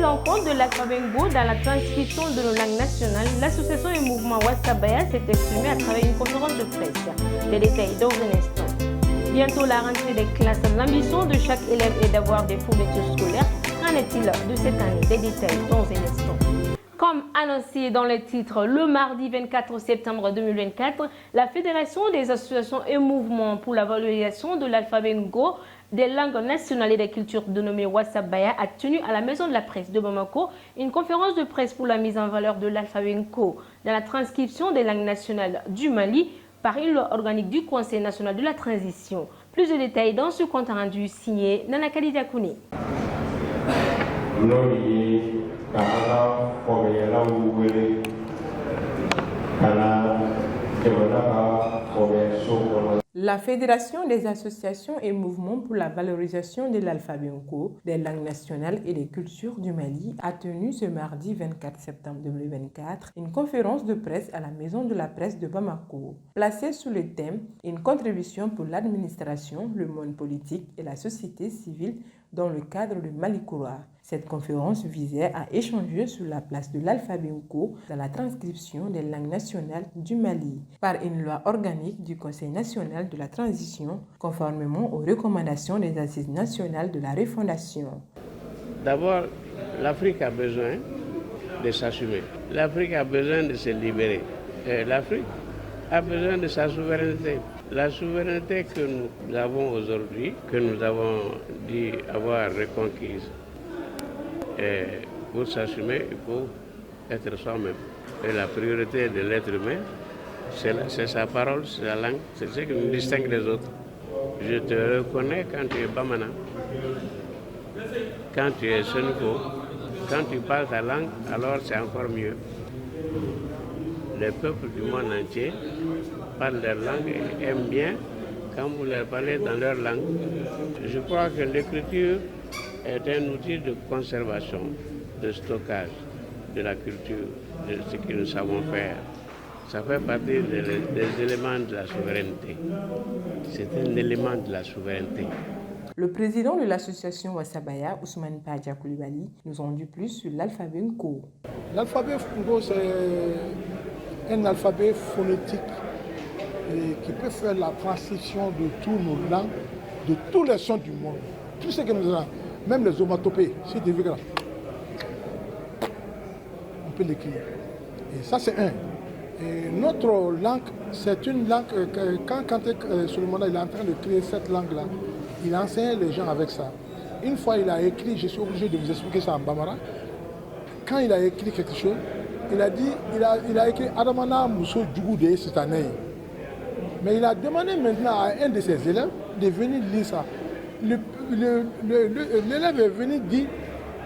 en compte de l'alphabet Ngo dans la transcription de nos langues nationales, l'association et mouvement Wassabaya s'est exprimée à travers une conférence de presse. Les détails dans un instant. Bientôt la rentrée des classes. L'ambition de chaque élève est d'avoir des fournitures scolaires. Qu'en est-il de cette année? Des détails dans un instant. Comme annoncé dans le titre, le mardi 24 septembre 2024, la Fédération des associations et mouvements pour la valorisation de l'alphabet Ngo, des langues nationales et des cultures dénommée Wassabaya a tenu à la Maison de la Presse de Bamako une conférence de presse pour la mise en valeur de l'alphabet Ngo dans la transcription des langues nationales du Mali par une loi organique du Conseil national de la transition. Plus de détails dans ce compte rendu signé Nana Khalida Kouni. La Fédération des associations et mouvements pour la valorisation de l'alphabet Ngo, des langues nationales et des cultures du Mali a tenu ce mardi 24 septembre 2024 une conférence de presse à la Maison de la Presse de Bamako, placée sous le thème « Une contribution pour l'administration, le monde politique et la société civile dans le cadre de Malikoura ». Cette conférence visait à échanger sur la place de l'alphabet Ngo dans la transcription des langues nationales du Mali par une loi organique du Conseil national de la transition conformément aux recommandations des Assises nationales de la refondation. D'abord, l'Afrique a besoin de s'assumer. L'Afrique a besoin de se libérer. L'Afrique a besoin de sa souveraineté. La souveraineté que nous avons aujourd'hui, que nous avons dit avoir reconquise, et pour s'assumer, il faut être soi-même. Et la priorité de l'être humain, c'est sa parole, c'est sa langue, c'est ce qui nous distingue des autres. Je te reconnais quand tu es Bamana, quand tu es Senko, quand tu parles ta langue, alors c'est encore mieux. Les peuples du monde entier parlent leur langue et aiment bien quand vous leur parlez dans leur langue. Je crois que l'écriture est un outil de conservation, de stockage de la culture, de ce que nous savons faire. Ça fait partie des éléments de la souveraineté. C'est un élément de la souveraineté. Le président de l'association Wassabaya, Ousmane Padja Koulibaly, nous en dit plus sur l'alphabet Ngo. L'alphabet Ngo, c'est un alphabet phonétique qui peut faire la transcription de tous nos langues, de tous les sons du monde. Tout ce que nous avons. Même les onomatopées, si tu veux, on peut l'écrire. Et ça, c'est un. Et notre langue, c'est une langue quand Solomon il est en train de créer cette langue-là, il enseigne les gens avec ça. Une fois, il a écrit, je suis obligé de vous expliquer ça en Bambara. Quand il a écrit quelque chose, il a dit, il a écrit Adamana Mousso Djougoudé cette année. Mais il a demandé maintenant à un de ses élèves de venir lire ça. L'élève est venu dire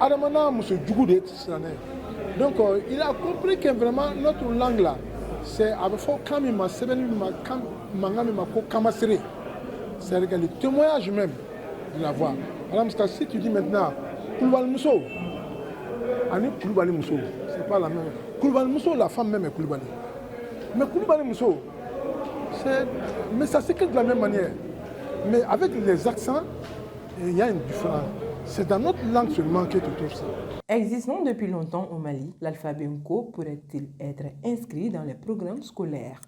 Adamana Mousso Djougoudé cette année. Donc il a compris que vraiment notre langue là, c'est avec Kamima Sebenima Mangamima Kamasere. C'est le témoignage même de la voix. Alors, si tu dis maintenant Koulibaly Mousso, Koulibaly Mousso, c'est pas la même. Koulibaly Mousso, la femme même est Koulibaly. Mais Koulibaly Mousso, mais ça s'écrit de la même manière. Mais avec les accents, il y a une différence. C'est dans notre langue seulement que tu trouves ça. Existant depuis longtemps au Mali, l'alphabet Ngo pourrait-il être inscrit dans les programmes scolaires?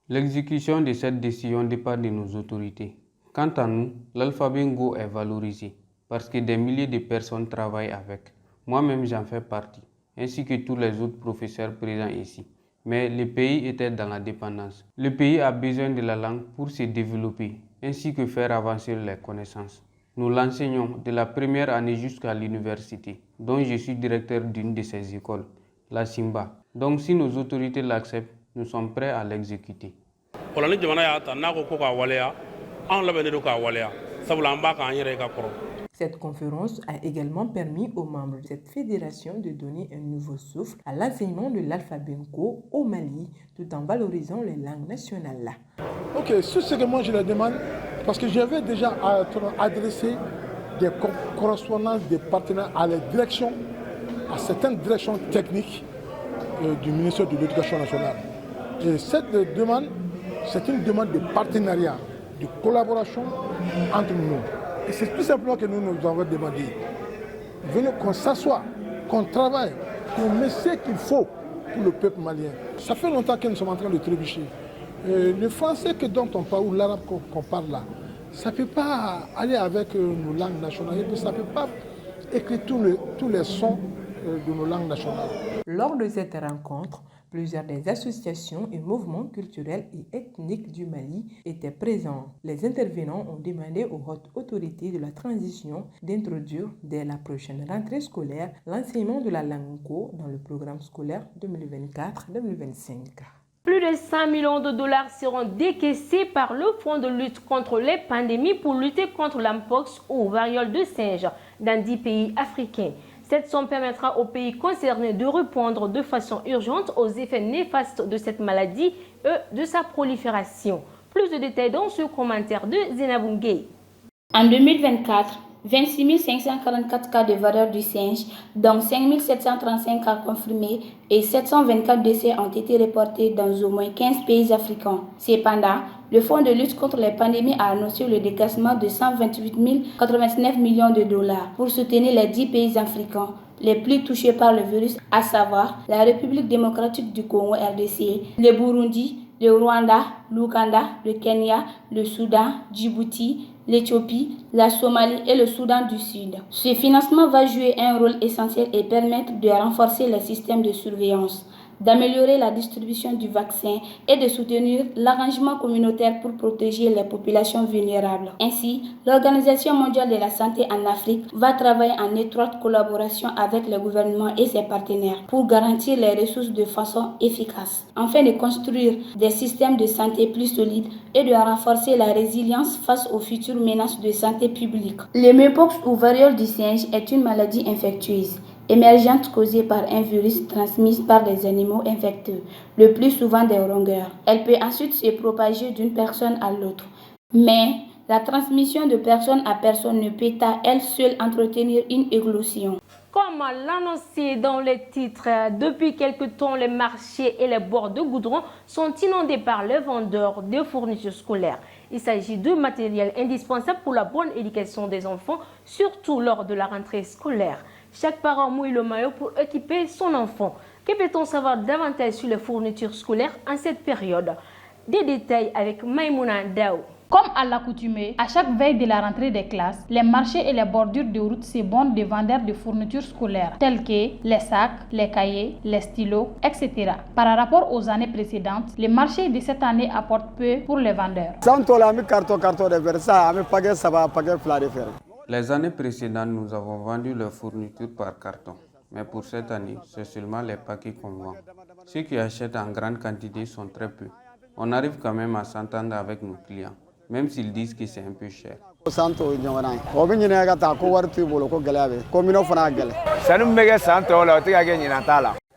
L'exécution de cette décision dépend de nos autorités. Quant à nous, l'alphabet Ngo est valorisé parce que des milliers de personnes travaillent avec. Moi-même, j'en fais partie, ainsi que tous les autres professeurs présents ici. Mais le pays était dans la dépendance. Le pays a besoin de la langue pour se développer, ainsi que faire avancer les connaissances. Nous l'enseignons de la première année jusqu'à l'université, dont je suis directeur d'une de ces écoles, la Simba. Donc si nos autorités l'acceptent, nous sommes prêts à l'exécuter. Cette conférence a également permis aux membres de cette fédération de donner un nouveau souffle à l'enseignement de l'alphabet Ngo au Mali, tout en valorisant les langues nationales là. Ok, c'est ce que moi je leur demande, parce que j'avais déjà adressé des correspondances des partenaires à la direction, à certaines directions techniques du ministère de l'Éducation nationale. Et cette demande, c'est une demande de partenariat. de collaboration entre nous. Et c'est tout simplement que nous nous avons demandé. Venez qu'on s'assoie, qu'on travaille, qu'on met ce qu'il faut pour le peuple malien. Ça fait longtemps que nous sommes en train de trébucher. Le français dont on parle, ou l'arabe qu'on parle là, ça ne peut pas aller avec nos langues nationales, ça ne peut pas écrire tous les sons de nos langues nationales. Lors de cette rencontre, plusieurs des associations et mouvements culturels et ethniques du Mali étaient présents. Les intervenants ont demandé aux hautes autorités de la transition d'introduire dès la prochaine rentrée scolaire l'enseignement de la langue Nko dans le programme scolaire 2024-2025. Plus de 100 millions de dollars seront décaissés par le Fonds de lutte contre les pandémies pour lutter contre l'Mpox ou variole de singe dans 10 pays africains. Cette somme permettra aux pays concernés de répondre de façon urgente aux effets néfastes de cette maladie et de sa prolifération. Plus de détails dans ce commentaire de Zenabou Gueye. En 2024, 26 544 cas de variole du singe, dont 5 735 cas confirmés et 724 décès ont été reportés dans au moins 15 pays africains. Cependant, le Fonds de lutte contre les pandémies a annoncé le décaissement de 128 089 millions de dollars pour soutenir les 10 pays africains les plus touchés par le virus, à savoir la République démocratique du Congo RDC, le Burundi, le Rwanda, l'Ouganda, le Kenya, le Soudan, Djibouti, l'Éthiopie, la Somalie et le Soudan du Sud. Ce financement va jouer un rôle essentiel et permettre de renforcer les systèmes de surveillance, d'améliorer la distribution du vaccin et de soutenir l'arrangement communautaire pour protéger les populations vulnérables. Ainsi, l'Organisation mondiale de la santé en Afrique va travailler en étroite collaboration avec le gouvernement et ses partenaires pour garantir les ressources de façon efficace, afin de construire des systèmes de santé plus solides et de renforcer la résilience face aux futures menaces de santé publique. Le Mpox ou variole du singe est une maladie infectieuse émergente causée par un virus transmis par des animaux infectés, le plus souvent des rongeurs. Elle peut ensuite se propager d'une personne à l'autre. Mais la transmission de personne à personne ne peut à elle seule entretenir une éclosion. Comme l'annoncé dans les titres, depuis quelque temps, les marchés et les bords de goudron sont inondés par les vendeurs de fournitures scolaires. Il s'agit de matériel indispensable pour la bonne éducation des enfants, surtout lors de la rentrée scolaire. Chaque parent mouille le maillot pour équiper son enfant. Que peut-on savoir davantage sur les fournitures scolaires en cette période? Des détails avec Maïmouna Daou. Comme à l'accoutumée, à chaque veille de la rentrée des classes, les marchés et les bordures de route s'ébondent de vendeurs de fournitures scolaires, tels que les sacs, les cahiers, les stylos, etc. Par rapport aux années précédentes, les marchés de cette année apportent peu pour les vendeurs. Les années précédentes, nous avons vendu leurs fournitures par carton. Mais pour cette année, c'est seulement les paquets qu'on vend. Ceux qui achètent en grande quantité sont très peu. On arrive quand même à s'entendre avec nos clients, même s'ils disent que c'est un peu cher.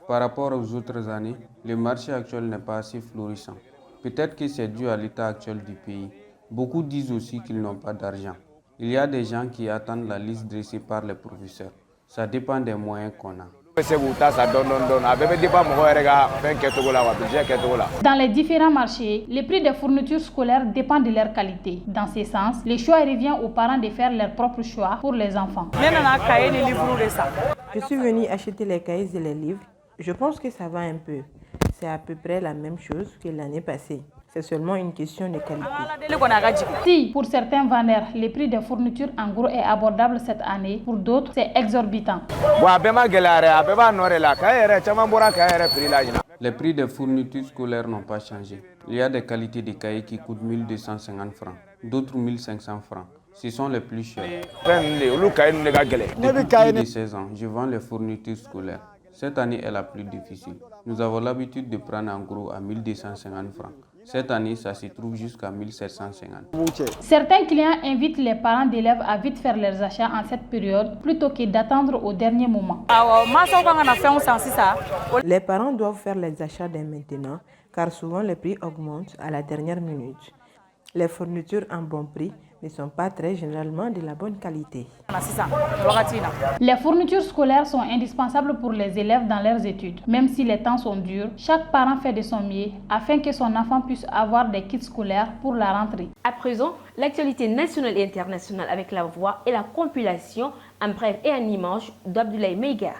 Par rapport aux autres années, le marché actuel n'est pas assez florissant. Peut-être que c'est dû à l'état actuel du pays. Beaucoup disent aussi qu'ils n'ont pas d'argent. Il y a des gens qui attendent la liste dressée par les professeurs. Ça dépend des moyens qu'on a. Dans les différents marchés, les prix des fournitures scolaires dépendent de leur qualité. Dans ce sens, le choix revient aux parents de faire leur propre choix pour les enfants. Je suis venue acheter les cahiers et les livres. Je pense que ça va un peu. C'est à peu près la même chose que l'année passée. C'est seulement une question de qualité. Si, pour certains vendeurs, le prix des fournitures en gros est abordable cette année, pour d'autres, c'est exorbitant. Les prix des fournitures scolaires n'ont pas changé. Il y a des qualités de cahiers qui coûtent 1250 francs, d'autres 1500 francs. Ce sont les plus chers. Depuis plus de 16 ans, je vends les fournitures scolaires. Cette année est la plus difficile. Nous avons l'habitude de prendre en gros à 1250 francs. Cette année, ça se trouve jusqu'à 1750. Certains clients invitent les parents d'élèves à vite faire leurs achats en cette période plutôt que d'attendre au dernier moment. Les parents doivent faire les achats dès maintenant car souvent les prix augmentent à la dernière minute. Les fournitures en bon prix ne sont pas très généralement de la bonne qualité. Les fournitures scolaires sont indispensables pour les élèves dans leurs études. Même si les temps sont durs, chaque parent fait de son mieux afin que son enfant puisse avoir des kits scolaires pour la rentrée. À présent, l'actualité nationale et internationale avec la voix et la compilation en bref et en images d'Abdoulaye Meiga.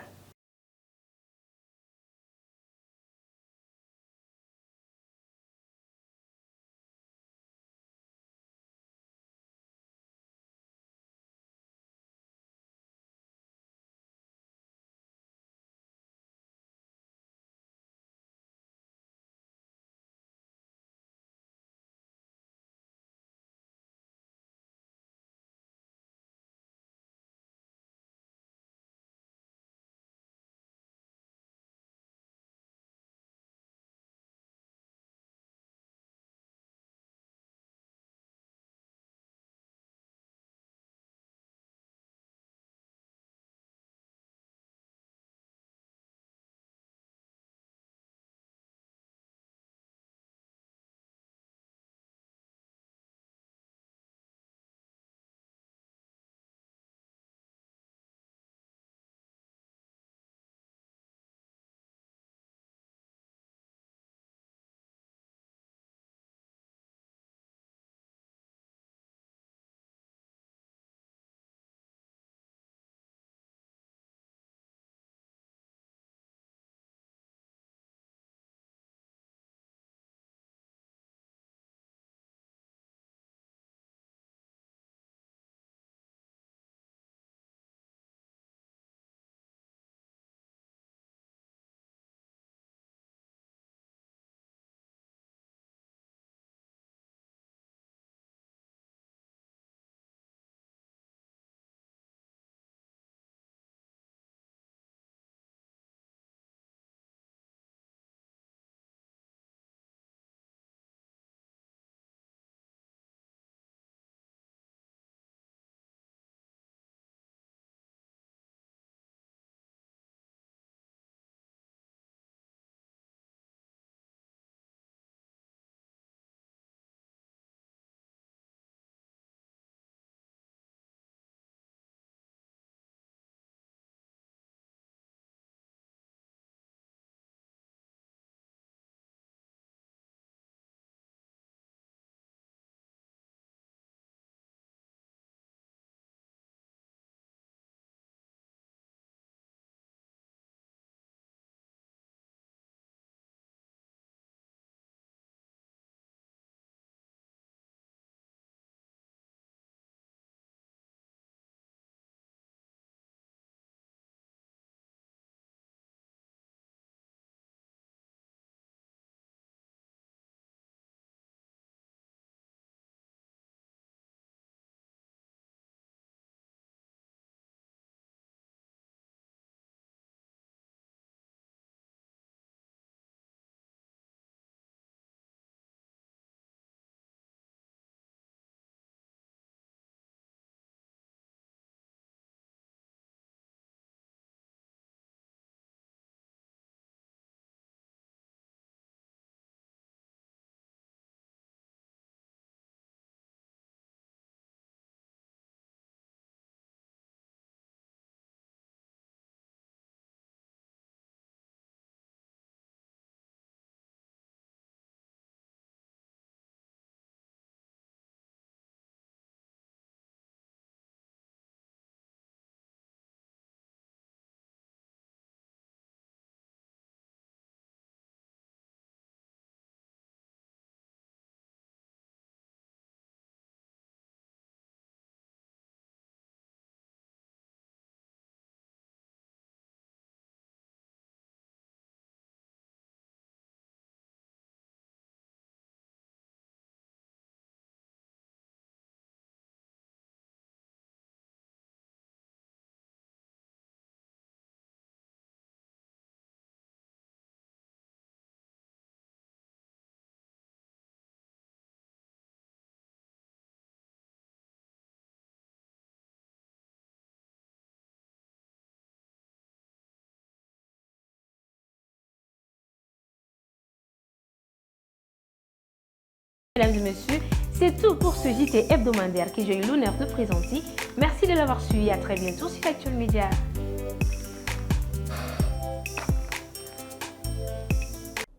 Mesdames et messieurs, C'est tout pour ce JT hebdomadaire que j'ai eu l'honneur de présenter. Merci de l'avoir suivi. À très bientôt sur Actuel Média.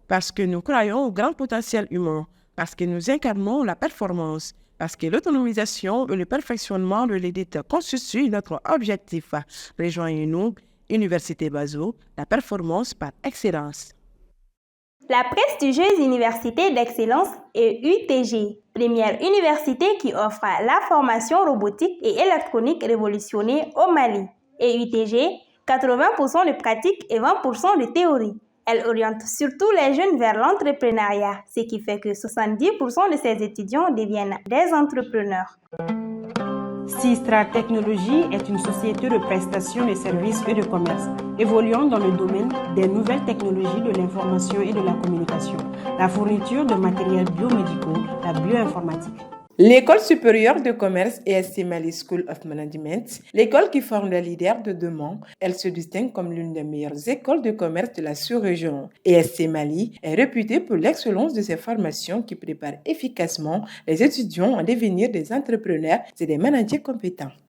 Parce que nous croyons au grand potentiel humain, parce que nous incarnons la performance, parce que l'autonomisation et le perfectionnement de l'élite constituent notre objectif. Rejoignez-nous, Université Bazo, la performance par excellence. La prestigieuse Université d'excellence est UTG, première université qui offre la formation robotique et électronique révolutionnée au Mali. Et UTG, 80% de pratique et 20% de théorie. Elle oriente surtout les jeunes vers l'entrepreneuriat, ce qui fait que 70% de ses étudiants deviennent des entrepreneurs. Sistra Technologies est une société de prestation de services et de commerce, évoluant dans le domaine des nouvelles technologies de l'information et de la communication, la fourniture de matériels biomédicaux, la bioinformatique. L'École supérieure de commerce ESC Mali School of Management, l'école qui forme les leaders de demain, elle se distingue comme l'une des meilleures écoles de commerce de la sous-région. ESC Mali est réputée pour l'excellence de ses formations qui préparent efficacement les étudiants à devenir des entrepreneurs et des managers compétents.